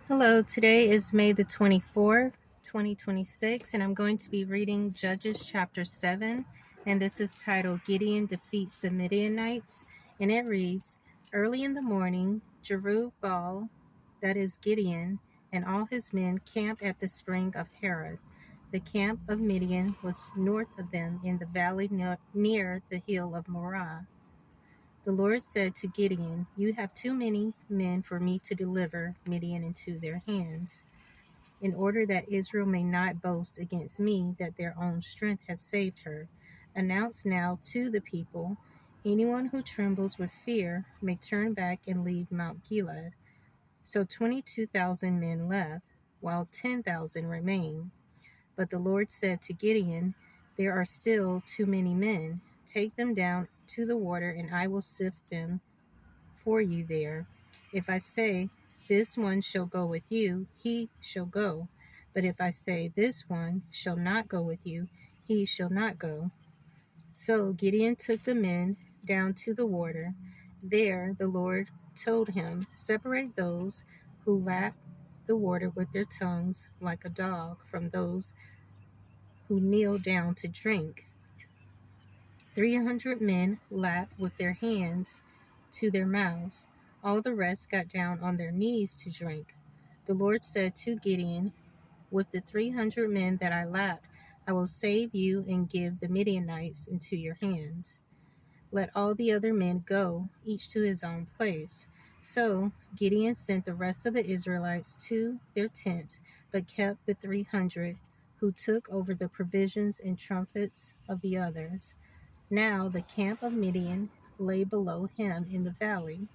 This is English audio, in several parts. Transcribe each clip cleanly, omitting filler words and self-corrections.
Hello, today is May the 24th, 2026, and I'm going to be reading Judges chapter 7, and this is titled Gideon Defeats the Midianites, and it reads, Early in the morning, Jerubbaal, that is Gideon, and all his men camped at the spring of Harod. The camp of Midian was north of them in the valley near the hill of Morah. The Lord said to Gideon, You have too many men for me to deliver Midian into their hands, in order that Israel may not boast against me that their own strength has saved her. Announce now to the people, anyone who trembles with fear may turn back and leave Mount Gilead. So 22,000 men left, while 10,000 remained. But the Lord said to Gideon, There are still too many men. Take them down to the water, and I will sift them for you there. If I say, This one shall go with you, he shall go. But if I say, This one shall not go with you, he shall not go. So Gideon took the men down to the water. There the Lord told him, Separate those who lap the water with their tongues like a dog from those who kneel down to drink. 300 men lapped with their hands to their mouths. All the rest got down on their knees to drink. The Lord said to Gideon, With the 300 men that I lapped, I will save you and give the Midianites into your hands. Let all the other men go, each to his own place. So Gideon sent the rest of the Israelites to their tents, but kept the 300 who took over the provisions and trumpets of the others. Now the camp of Midian lay below him in the valley.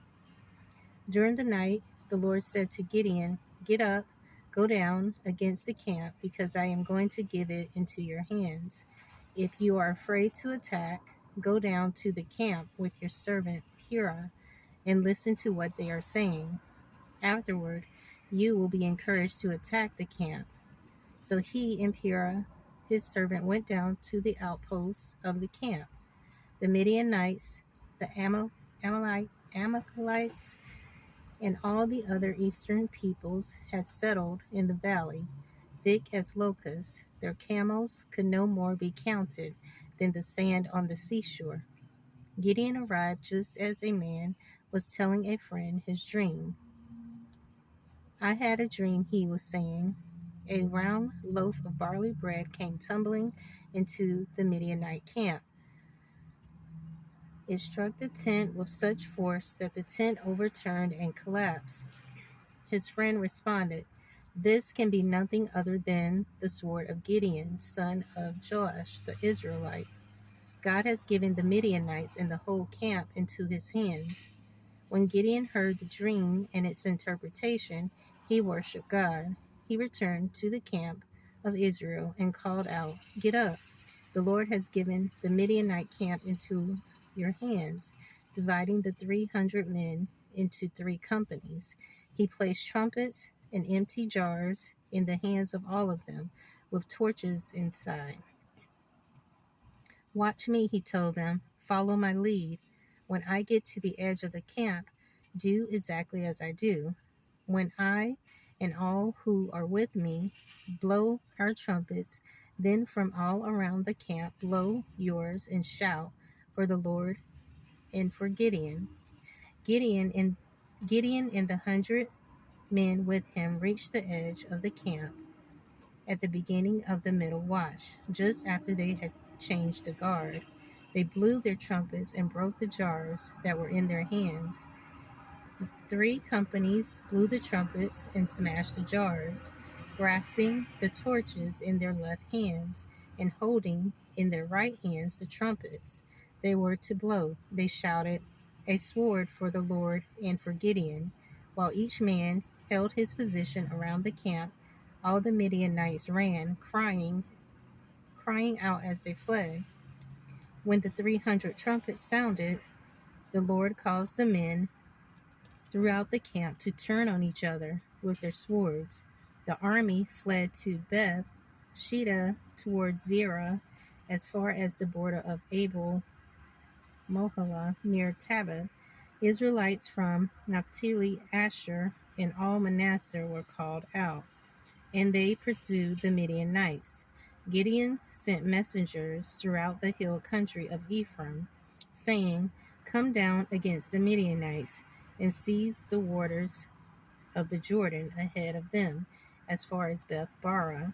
During the night, the Lord said to Gideon, Get up, go down against the camp, because I am going to give it into your hands. If you are afraid to attack, go down to the camp with your servant Purah and listen to what they are saying. Afterward, you will be encouraged to attack the camp. So he and Purah, his servant, went down to the outposts of the camp. The Midianites, the Amalekites, and all the other eastern peoples had settled in the valley, thick as locusts. Their camels could no more be counted than the sand on the seashore. Gideon arrived just as a man was telling a friend his dream. I had a dream, he was saying. A round loaf of barley bread came tumbling into the Midianite camp. It struck the tent with such force that the tent overturned and collapsed. His friend responded, This can be nothing other than the sword of Gideon, son of Joash, the Israelite. God has given the Midianites and the whole camp into his hands. When Gideon heard the dream and its interpretation, he worshiped God. He returned to the camp of Israel and called out, Get up! The Lord has given the Midianite camp into your hands, dividing the 300 men into 3 companies. He placed trumpets and empty jars in the hands of all of them, with torches inside. Watch me, he told them. Follow my lead. When I get to the edge of the camp, do exactly as I do. When I and all who are with me blow our trumpets, then from all around the camp blow yours and shout for the Lord and for Gideon. Gideon and the 100 men with him reached the edge of the camp at the beginning of the middle watch, just after they had changed the guard. They blew their trumpets and broke the jars that were in their hands. The 3 companies blew the trumpets and smashed the jars, grasping the torches in their left hands and holding in their right hands the trumpets they were to blow. They shouted, A sword for the Lord and for Gideon. While each man held his position around the camp, all the Midianites ran, crying out as they fled. When the 300 trumpets sounded, the Lord caused the men throughout the camp to turn on each other with their swords. The army fled to Beth Shedah towards Zerah, as far as the border of Abel Mohilah near Tabbath. Israelites from Naphtali, Asher, and all Manasseh were called out, and they pursued the Midianites. Gideon sent messengers throughout the hill country of Ephraim, saying, "Come down against the Midianites and seize the waters of the Jordan ahead of them, as far as Beth Barah."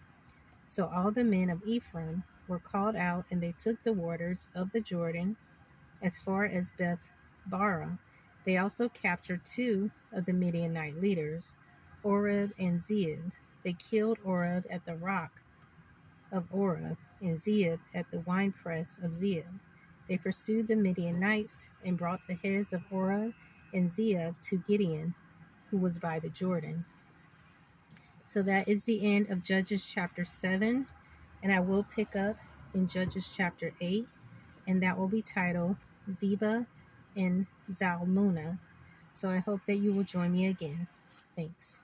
So all the men of Ephraim were called out, and they took the waters of the Jordan as far as Beth Barah. They also captured two of the Midianite leaders, Oreb and Zeeb. They killed Oreb at the rock of Oreb, and Zeeb at the winepress of Zeeb. They pursued the Midianites and brought the heads of Oreb and Zeeb to Gideon, who was by the Jordan. So that is the end of Judges chapter 7, and I will pick up in Judges chapter 8, and that will be titled Zebah and Zalmunna. So I hope that you will join me again. Thanks.